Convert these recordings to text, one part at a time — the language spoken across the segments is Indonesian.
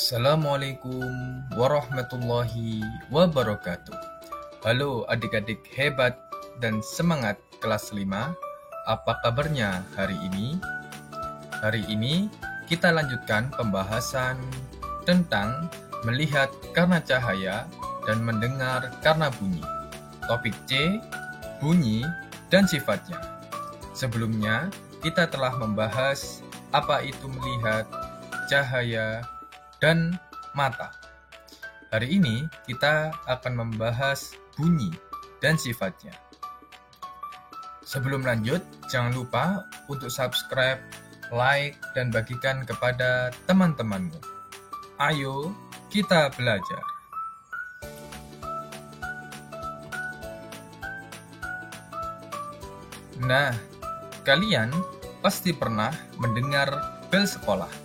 Assalamualaikum warahmatullahi wabarakatuh. Halo adik-adik hebat dan semangat kelas 5. Apa kabarnya hari ini? Hari ini kita lanjutkan pembahasan tentang melihat karena cahaya dan mendengar karena bunyi. Topik C, bunyi dan sifatnya. Sebelumnya kita telah membahas apa itu melihat, cahaya, dan mata. Hari ini kita akan membahas bunyi dan sifatnya. Sebelum lanjut, jangan lupa untuk subscribe, like, dan bagikan kepada teman-temanmu. Ayo kita belajar. Nah, kalian pasti pernah mendengar bel sekolah.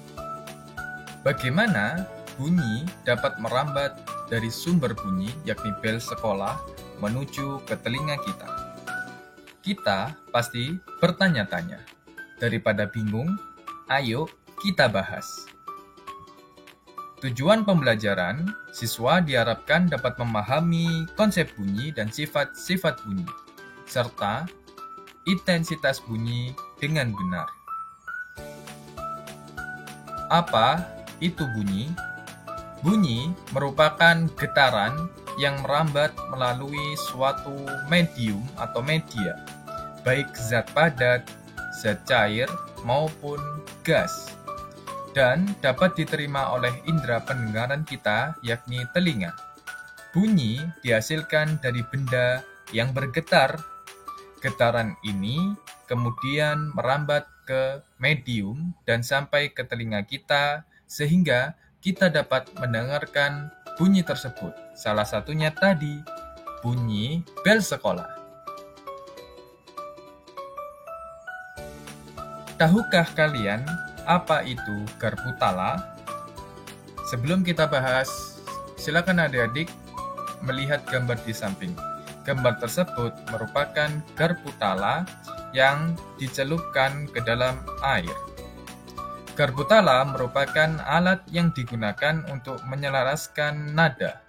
Bagaimana bunyi dapat merambat dari sumber bunyi, yakni bel sekolah, menuju ke telinga kita? Kita pasti bertanya-tanya. Daripada bingung, ayo kita bahas. Tujuan pembelajaran, siswa diharapkan dapat memahami konsep bunyi dan sifat-sifat bunyi, serta intensitas bunyi dengan benar. Apa itu bunyi? Bunyi merupakan getaran yang merambat melalui suatu medium atau media, baik zat padat, zat cair, maupun gas, dan dapat diterima oleh indera pendengaran kita, yakni telinga. Bunyi dihasilkan dari benda yang bergetar. Getaran ini kemudian merambat ke medium dan sampai ke telinga kita, sehingga kita dapat mendengarkan bunyi tersebut. Salah satunya tadi, bunyi bel sekolah. Tahukah kalian apa itu garpu tala? Sebelum kita bahas, silakan adik-adik melihat gambar di samping. Gambar tersebut merupakan garpu tala yang dicelupkan ke dalam air. Garpu tala merupakan alat yang digunakan untuk menyelaraskan nada.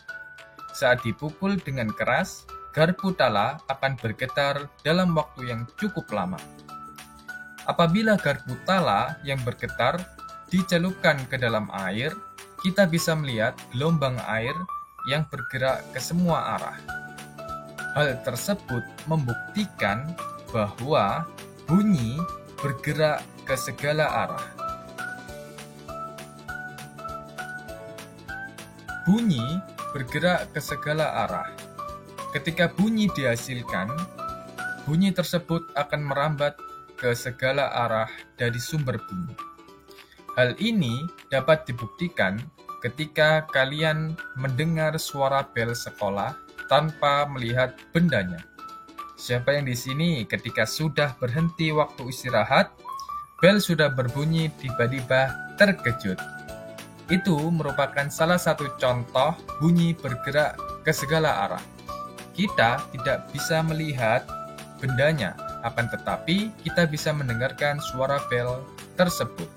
Saat dipukul dengan keras, garpu tala akan bergetar dalam waktu yang cukup lama. Apabila garpu tala yang bergetar dicelupkan ke dalam air, kita bisa melihat gelombang air yang bergerak ke semua arah. Hal tersebut membuktikan bahwa bunyi bergerak ke segala arah. Bunyi bergerak ke segala arah. Ketika bunyi dihasilkan, bunyi tersebut akan merambat ke segala arah dari sumber bunyi. Hal ini dapat dibuktikan ketika kalian mendengar suara bel sekolah tanpa melihat bendanya. Siapa yang di sini ketika sudah berhenti waktu istirahat, bel sudah berbunyi tiba-tiba terkejut? Itu merupakan salah satu contoh bunyi bergerak ke segala arah. Kita tidak bisa melihat bendanya, akan tetapi kita bisa mendengarkan suara bel tersebut.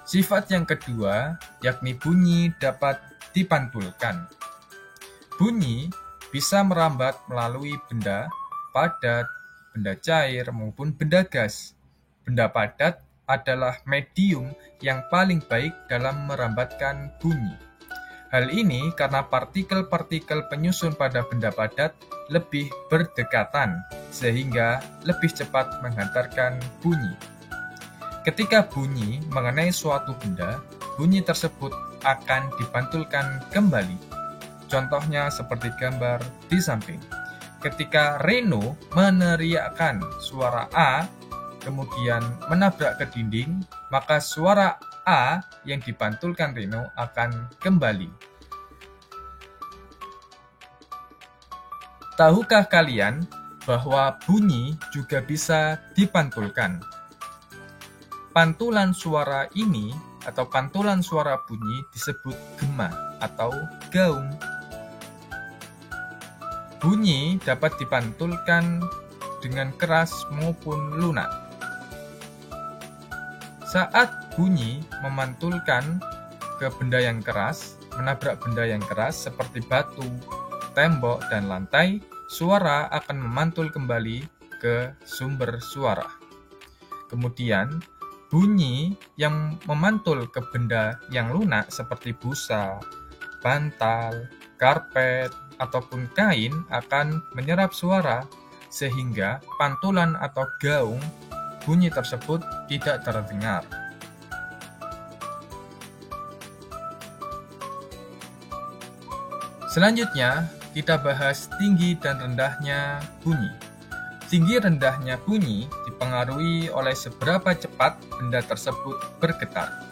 Sifat yang kedua, yakni bunyi dapat dipantulkan. Bunyi bisa merambat melalui benda padat, benda cair, maupun benda gas. Benda padat adalah medium yang paling baik dalam merambatkan bunyi. Hal ini karena partikel-partikel penyusun pada benda padat lebih berdekatan, sehingga lebih cepat menghantarkan bunyi. Ketika bunyi mengenai suatu benda, bunyi tersebut akan dipantulkan kembali. Contohnya seperti gambar di samping. Ketika Reno meneriakkan suara A, kemudian menabrak ke dinding, maka suara A yang dipantulkan Reno akan kembali. Tahukah kalian bahwa bunyi juga bisa dipantulkan? Pantulan suara ini atau pantulan suara bunyi disebut gema atau gaung. Bunyi dapat dipantulkan dengan keras maupun lunak. Saat bunyi memantulkan ke benda yang keras, menabrak benda yang keras seperti batu, tembok, dan lantai, suara akan memantul kembali ke sumber suara. Kemudian, bunyi yang memantul ke benda yang lunak seperti busa, bantal, karpet, ataupun kain akan menyerap suara sehingga pantulan atau gaung bunyi tersebut tidak terdengar. Selanjutnya, kita bahas tinggi dan rendahnya bunyi. Tinggi rendahnya bunyi dipengaruhi oleh seberapa cepat benda tersebut bergetar.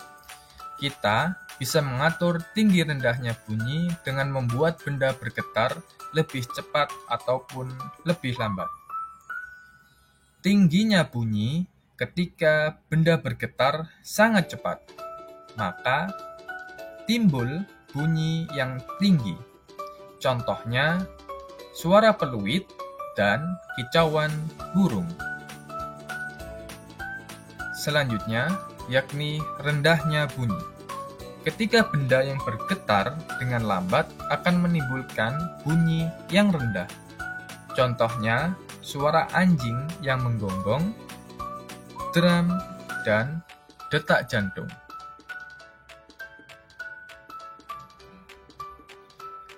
Kita bisa mengatur tinggi rendahnya bunyi dengan membuat benda bergetar lebih cepat ataupun lebih lambat. Tingginya bunyi ketika benda bergetar sangat cepat, maka timbul bunyi yang tinggi. Contohnya, suara peluit dan kicauan burung. Selanjutnya, yakni rendahnya bunyi. Ketika benda yang bergetar dengan lambat akan menimbulkan bunyi yang rendah. Contohnya, suara anjing yang menggonggong, drum, dan detak jantung.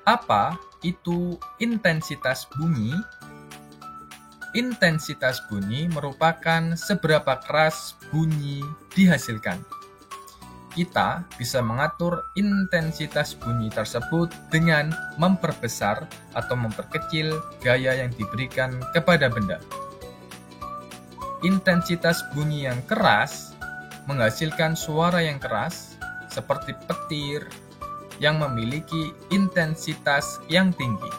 Apa itu intensitas bunyi? Intensitas bunyi merupakan seberapa keras bunyi dihasilkan. Kita bisa mengatur intensitas bunyi tersebut dengan memperbesar atau memperkecil gaya yang diberikan kepada benda. Intensitas bunyi yang keras menghasilkan suara yang keras seperti petir yang memiliki intensitas yang tinggi.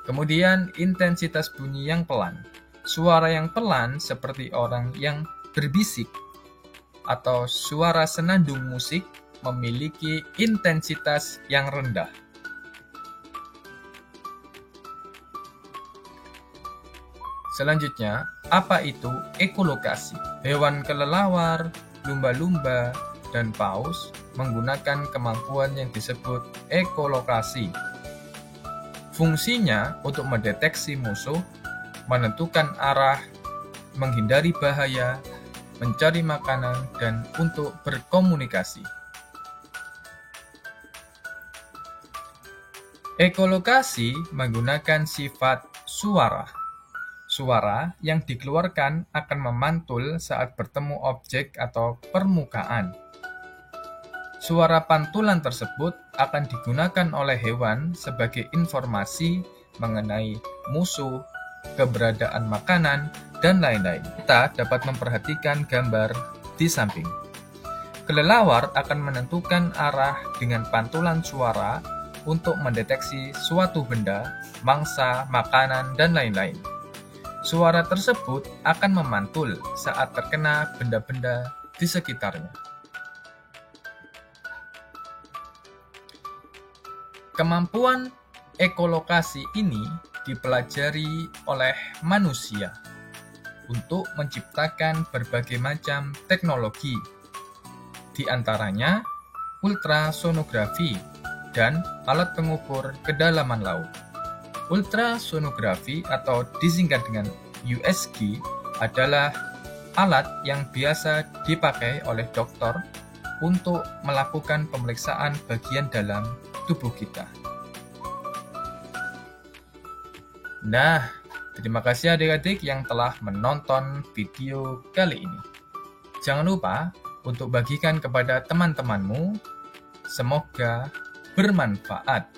Kemudian intensitas bunyi yang pelan. Suara yang pelan seperti orang yang berbisik atau suara senandung musik memiliki intensitas yang rendah. Selanjutnya, apa itu ekolokasi? Hewan kelelawar, lumba-lumba, dan paus menggunakan kemampuan yang disebut ekolokasi. Fungsinya untuk mendeteksi musuh, menentukan arah, menghindari bahaya, mencari makanan, dan untuk berkomunikasi. Ekolokasi menggunakan sifat suara. Suara yang dikeluarkan akan memantul saat bertemu objek atau permukaan. Suara pantulan tersebut akan digunakan oleh hewan sebagai informasi mengenai musuh, keberadaan makanan, dan lain-lain. Kita dapat memperhatikan gambar di samping. Kelelawar akan menentukan arah dengan pantulan suara untuk mendeteksi suatu benda, mangsa, makanan, dan lain-lain. Suara tersebut akan memantul saat terkena benda-benda di sekitarnya. Kemampuan ekolokasi ini dipelajari oleh manusia untuk menciptakan berbagai macam teknologi, di antaranya ultrasonografi dan alat pengukur kedalaman laut. Ultrasonografi atau disingkat dengan USG adalah alat yang biasa dipakai oleh dokter untuk melakukan pemeriksaan bagian dalam tubuh kita. Nah, terima kasih adik-adik yang telah menonton video kali ini. Jangan lupa untuk bagikan kepada teman-temanmu. Semoga bermanfaat.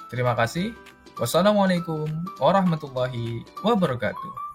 Terima kasih. Wassalamualaikum warahmatullahi wabarakatuh.